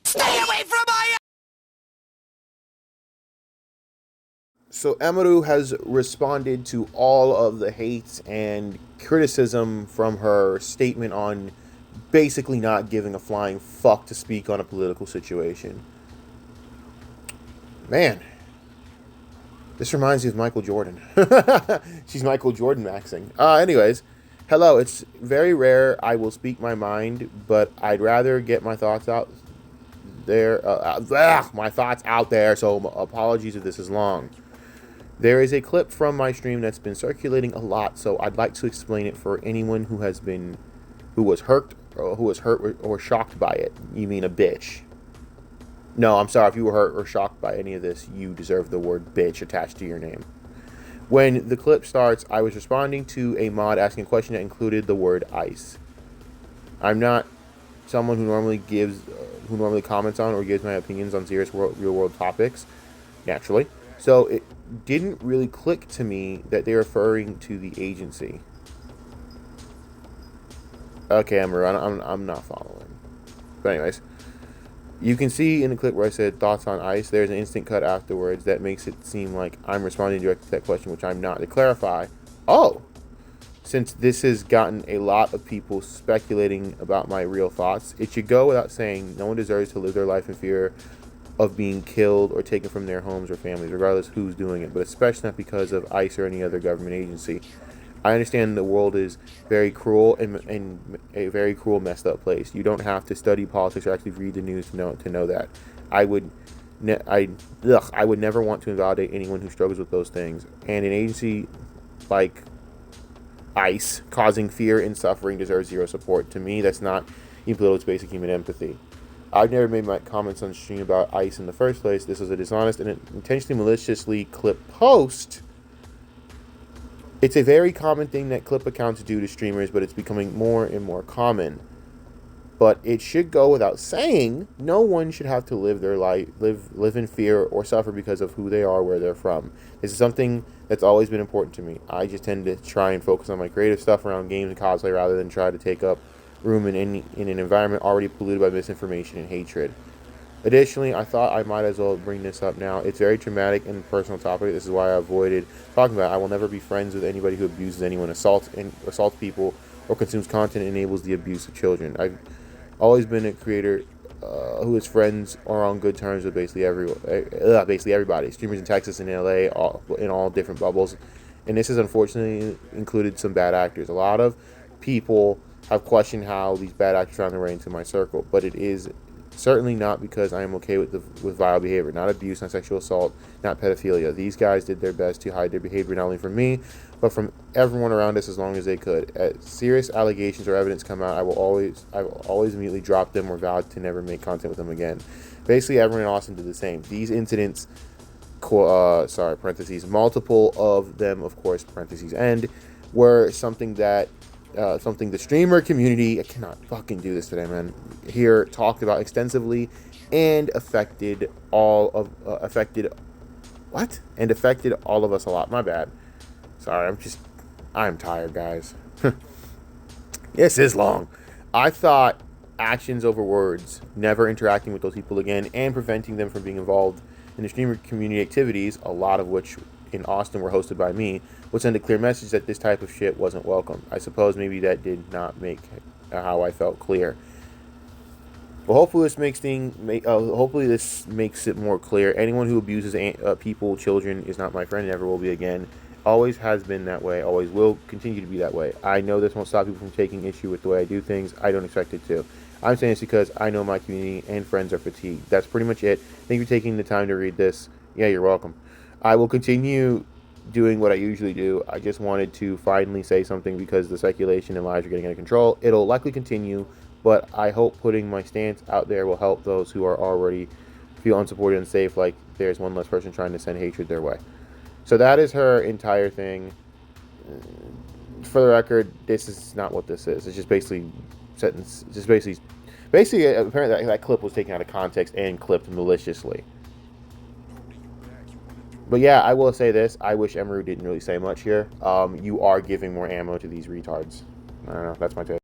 Stay away from my... So Emiru has responded to all of the hate and criticism from her statement on basically not giving a flying fuck to speak on a political situation. Man, this reminds me of Michael Jordan. She's Michael Jordan maxing. Anyways, hello. It's very rare I will speak my mind, but I'd rather get my thoughts out there. My thoughts out there. So apologies if this is long. There is a clip from my stream that's been circulating a lot, so I'd like to explain it for anyone who was hurt or shocked by it. You mean a bitch? No, I'm sorry. If you were hurt or shocked by any of this, you deserve the word bitch attached to your name. When the clip starts, I was responding to a mod asking a question that included the word ice. I'm not someone who normally comments on or gives my opinions on serious real world topics, naturally. So it didn't really click to me that they're referring to the agency. Okay, I'm not following. But anyways, you can see in the clip where I said thoughts on ICE, there's an instant cut afterwards that makes it seem like I'm responding directly to that question, which I'm not. To clarify, since this has gotten a lot of people speculating about my real thoughts, it should go without saying no one deserves to live their life in fear of being killed or taken from their homes or families, regardless who's doing it, but especially not because of ICE or any other government agency. I understand the world is very cruel and a very cruel, messed up place. You don't have to study politics or actually read the news to know that. I would never want to invalidate anyone who struggles with those things. And an agency like ICE causing fear and suffering deserves zero support. To me, that's not even below its basic human empathy. I've never made my comments on stream about ICE in the first place. This is a dishonest and intentionally maliciously clipped post. It's a very common thing that clip accounts do to streamers, but it's becoming more and more common. But it should go without saying, no one should have to live their life, live in fear or suffer because of who they are, where they're from. This is something that's always been important to me. I just tend to try and focus on my creative stuff around games and cosplay rather than try to take up room in an environment already polluted by misinformation and hatred. Additionally, I thought I might as well bring this up now. It's a very traumatic and personal topic. This is why I avoided talking about it. I will never be friends with anybody who abuses anyone, assaults people, or consumes content that enables the abuse of children. I've always been a creator who is friends or on good terms with basically everybody. Streamers in Texas and LA, in all different bubbles. And this has unfortunately included some bad actors. A lot of people have questioned how these bad actors found their way into my circle, but it is certainly not because I am okay with vile behavior, not abuse, not sexual assault, not pedophilia. These guys did their best to hide their behavior not only from me, but from everyone around us as long as they could. As serious allegations or evidence come out, I will always immediately drop them or vow to never make content with them again. Basically, everyone in Austin did the same. These incidents, multiple of them, of course, parentheses end, were something that something the streamer community, I cannot fucking do this today, man, here talked about extensively and affected all of us a lot. My bad. Sorry, I'm tired, guys. This is long. I thought actions over words, never interacting with those people again, and preventing them from being involved in the streamer community activities, a lot of which in Austin were hosted by me, would send a clear message that this type of shit wasn't welcome. I suppose maybe that did not make how I felt clear. Well, hopefully this makes it more clear. Anyone who abuses people, children, is not my friend, never will be again. Always has been that way, always will continue to be that way. I know this won't stop people from taking issue with the way I do things. I don't expect it to. I'm saying this because I know my community and friends are fatigued. That's pretty much it. Thank you for taking the time to read this. Yeah, you're welcome. I will continue doing what I usually do. I just wanted to finally say something because the speculation and lies are getting out of control. It'll likely continue, but I hope putting my stance out there will help those who are already feel unsupported and safe, like there's one less person trying to send hatred their way. So that is her entire thing. For the record, this is not what this is. It's just basically apparently that clip was taken out of context and clipped maliciously. But yeah, I will say this. I wish Emiru didn't really say much here. You are giving more ammo to these retards. I don't know. That's my take.